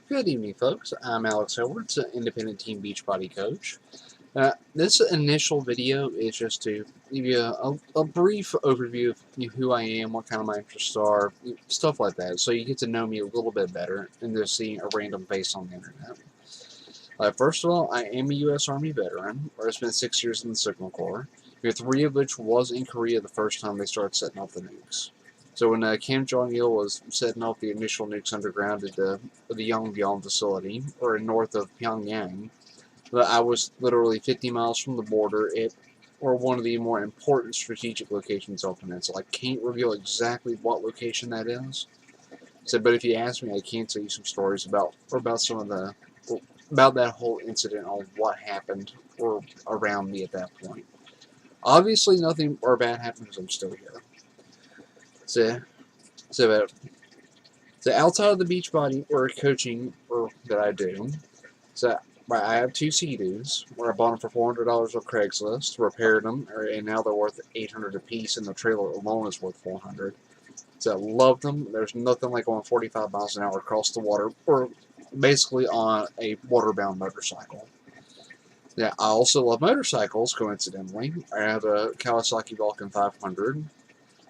Good evening, folks. I'm Alex Edwards, an independent team Beachbody coach. This initial video is just to give you a brief overview of who I am, what kind of my interests are, stuff like that, so you get to know me a little bit better and just seeing a random face on the internet. First of all, I am a U.S. Army veteran, where I spent 6 years in the Signal Corps, 3 of which was in Korea the first time they started setting off the nukes. So when Kim Jong-il was setting off the initial nukes underground at the Yongbyon facility, or north of Pyongyang, I was literally 50 miles from the border or one of the more important strategic locations on the peninsula. I can't reveal exactly what location that is. So, but if you ask me, I can tell you some stories about some of the about that whole incident on what happened or around me at that point. Obviously, nothing or bad happened because I'm still here. So, so, so outside of the Beachbody or coaching or that I do, so I have 2 Sea-Doos where I bought them for $400 on Craigslist, repaired them, and now they're worth $800 a piece, and the trailer alone is worth $400. So I love them. There's nothing like going 45 miles an hour across the water, or basically on a waterbound motorcycle. Yeah, I also love motorcycles, coincidentally. I have a Kawasaki Vulcan 500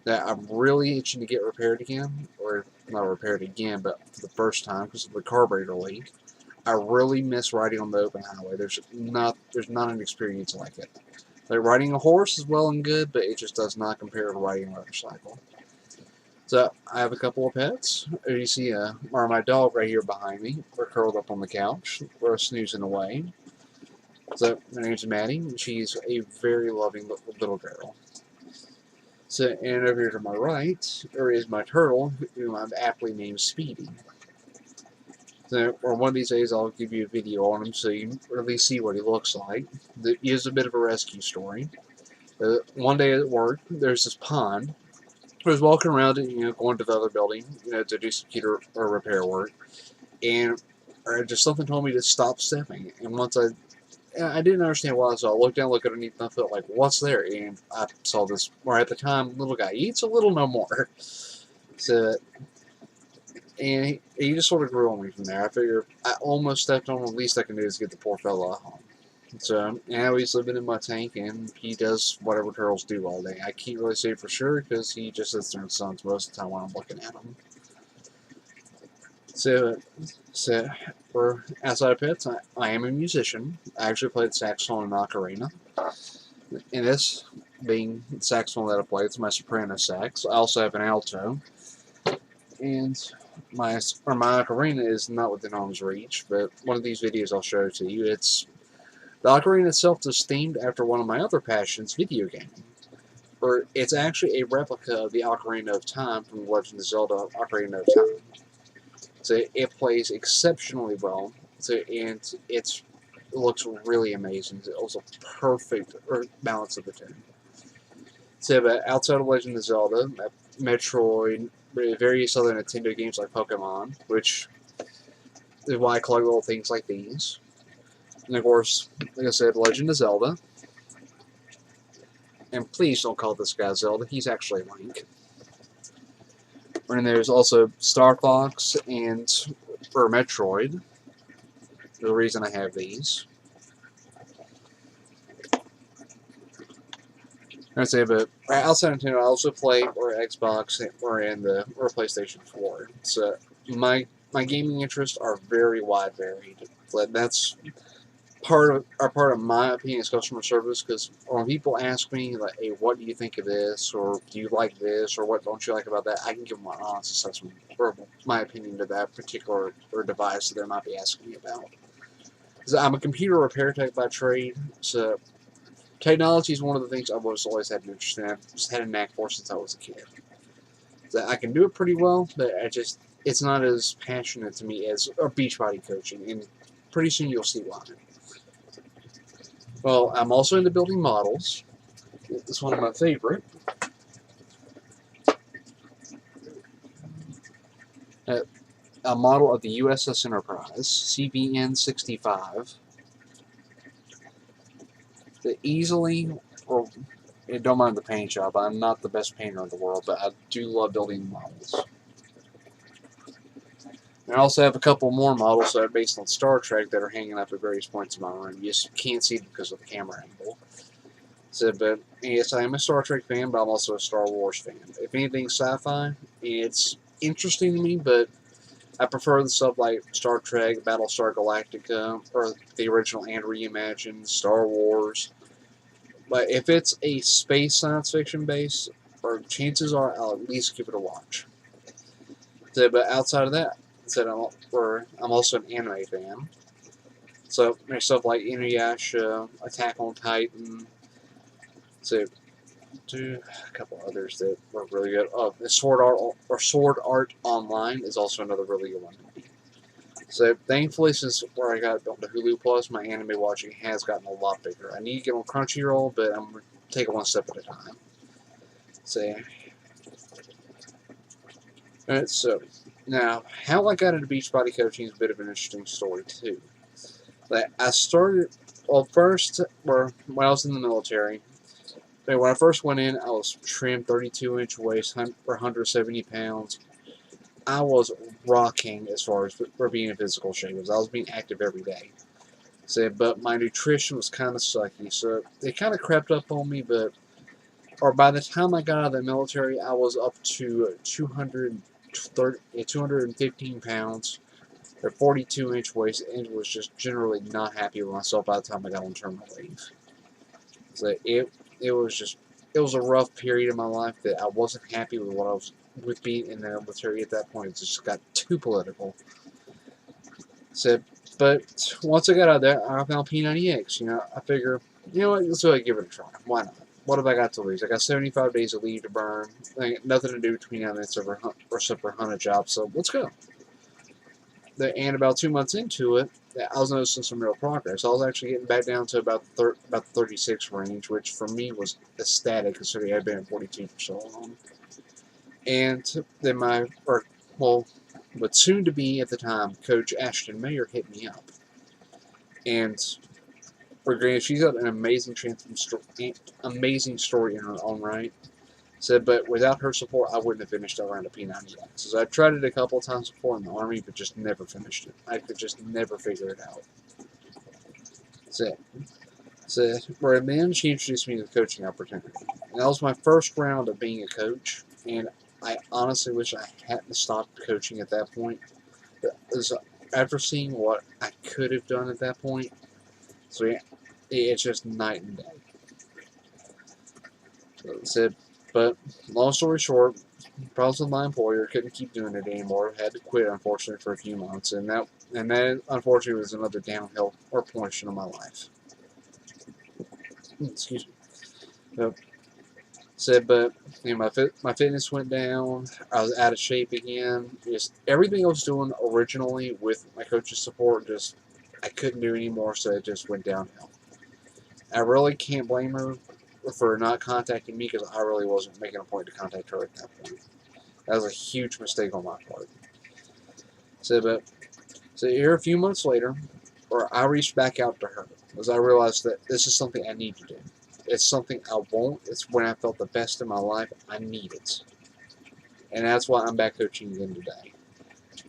that I'm really itching to get repaired again, or not repaired again, but for the first time because of the carburetor leak. I really miss riding on the open highway. There's not an experience like it. Like riding a horse is well and good, but it just does not compare to riding a motorcycle. So I have a couple of pets. You see, or my dog right here behind me. We're curled up on the couch. We're snoozing away. So her name's Maddie. And she's a very loving little girl. So, and over here to my right, there is my turtle, whom I've aptly named Speedy. So, or one of these days, I'll give you a video on him so you can really see what he looks like. He is a bit of a rescue story. One day at work, there's this pond. I was walking around it, going to the other building, to do some computer or repair work, and just something told me to stop stepping. And once I didn't understand why, so I looked down, looked underneath, and I felt like, what's there? And I saw this, or at the time, little guy eats a little no more. So, and he just sort of grew on me from there. I figured I almost stepped on him. The least I can do is get the poor fella home. So now he's living in my tank, and he does whatever turtles do all day. I can't really say for sure because he just sits there and suns most of the time when I'm looking at him. So for outside of pets, I am a musician. I actually played saxophone and ocarina. And this being the saxophone that I play, it's my soprano sax. I also have an alto. And my ocarina is not within arm's reach, but one of these videos I'll show to you. The ocarina itself is themed after one of my other passions, video gaming. Or it's actually a replica of the Ocarina of Time from The Legend of Zelda Ocarina of Time. So it plays exceptionally well, and it looks really amazing. It's also perfect balance of the tune. So, but outside of Legend of Zelda, Metroid, various other Nintendo games like Pokemon, which is why I collect little things like these. And of course, like I said, Legend of Zelda. And please don't call this guy Zelda, he's actually Link. And there's also Star Fox and for Metroid. The reason I have these. I'd say, but outside of Nintendo, I also play or Xbox or PlayStation 4. So my gaming interests are very wide varied. But that's part of my opinion as customer service, because when people ask me like, hey, what do you think of this, or do you like this, or what don't you like about that, I can give them my honest assessment or my opinion to that particular device that they might be asking me about. Because I'm a computer repair tech by trade, so technology is one of the things I've always had an interest in. I've just had a knack for since I was a kid. So I can do it pretty well, but it's not as passionate to me as Beachbody coaching, and pretty soon you'll see why. Well, I'm also into building models. It's one of my favorite. A model of the USS Enterprise, CVN-65. Don't mind the paint job. I'm not the best painter in the world, but I do love building models. I also have a couple more models that are based on Star Trek that are hanging up at various points in my room. You just can't see them because of the camera angle. So, but yes, I am a Star Trek fan, but I'm also a Star Wars fan. If anything sci-fi, it's interesting to me, but I prefer the stuff like Star Trek, Battlestar Galactica, or the original and reimagined Star Wars. But if it's a space science fiction base, or chances are I'll at least give it a watch. So, but outside of that, I'm also an anime fan. So there's stuff like Inuyasha, Attack on Titan. So a couple others that were really good. Oh, Sword Art Online is also another really good one. So thankfully, since where I got on the Hulu Plus, my anime watching has gotten a lot bigger. I need to get on Crunchyroll, but I'm taking one step at a time. So, alright, so now how I got into Beachbody coaching is a bit of an interesting story too. Like I started first, when I was in the military. When I first went in, I was trimmed 32-inch waist, or 170 pounds. I was rocking as far as for being in physical shape. I was being active every day. So, but my nutrition was kind of sucky, so it kind of crept up on me. Or by the time I got out of the military, I was up to 215 pounds, or 42-inch waist, and was just generally not happy with myself by the time I got on terminal leave. So it was a rough period in my life that I wasn't happy with what I was with being in the military at that point. It just got too political. So, but once I got out there, I found P90X. I figure, what, let's go ahead and give it a try. Why not? What have I got to lose? I got 75 days of leave to burn. I got nothing to do between now and then except for hunt a job. So let's go. And about 2 months into it, I was noticing some real progress. I was actually getting back down to about the 36 range, which for me was ecstatic considering I'd been at 42 for so long. And then what soon to be at the time, Coach Ashton Mayer hit me up. And for granted, she's got an amazing story in her own right. Said, but without her support, I wouldn't have finished around a P90X. So I've tried it a couple of times before in the Army, but just never finished it. I could just never figure it out. So where then she introduced me to the coaching opportunity. And that was my first round of being a coach, and I honestly wish I hadn't stopped coaching at that point. Because after seeing what I could have done at that point, so yeah, it's just night and day. So but long story short, problems with my employer, couldn't keep doing it anymore. Had to quit, unfortunately, for a few months, and that unfortunately was another downhill portion of my life. Excuse me. But my fitness went down. I was out of shape again. Just everything I was doing originally with my coach's support, just I couldn't do anymore, so it just went downhill. I really can't blame her for not contacting me because I really wasn't making a point to contact her at that point. That was a huge mistake on my part. So here a few months later, I reached back out to her because I realized that this is something I need to do. It's something I want. It's when I felt the best in my life. I need it. And that's why I'm back coaching again today.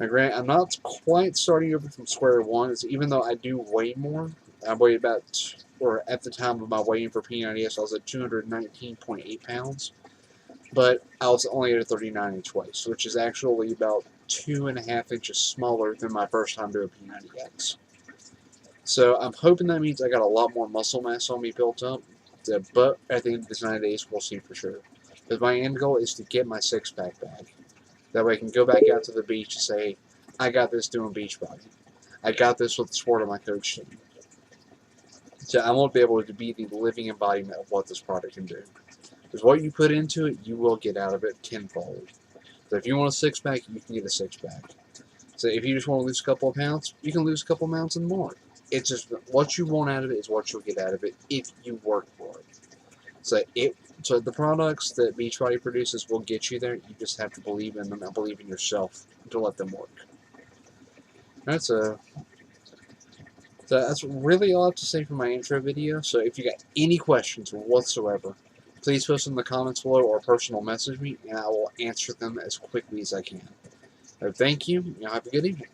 Now, granted, I'm not quite starting over from square one. Even though I do weigh more, I weighed at the time of my weighing for P90X, I was at 219.8 pounds. But I was only at a 39-inch waist, which is actually about 2.5 inches smaller than my first time doing P90X. So I'm hoping that means I got a lot more muscle mass on me built up. But at the end of this 9 days, we'll see for sure. Because my end goal is to get my six-pack back. That way I can go back out to the beach and say, I got this doing Beachbody. I got this with the support of my coach team. So I won't be able to be the living embodiment of what this product can do. Because what you put into it, you will get out of it tenfold. So if you want a six-pack, you can get a six-pack. So if you just want to lose a couple of pounds, you can lose a couple of pounds and more. It's just what you want out of it is what you'll get out of it if you work for it. So the products that Beachbody produces will get you there. You just have to believe in them and believe in yourself to let them work. So that's really all I have to say for my intro video. So if you got any questions whatsoever, please post in the comments below or personal message me, and I will answer them as quickly as I can. So thank you. Have a good evening.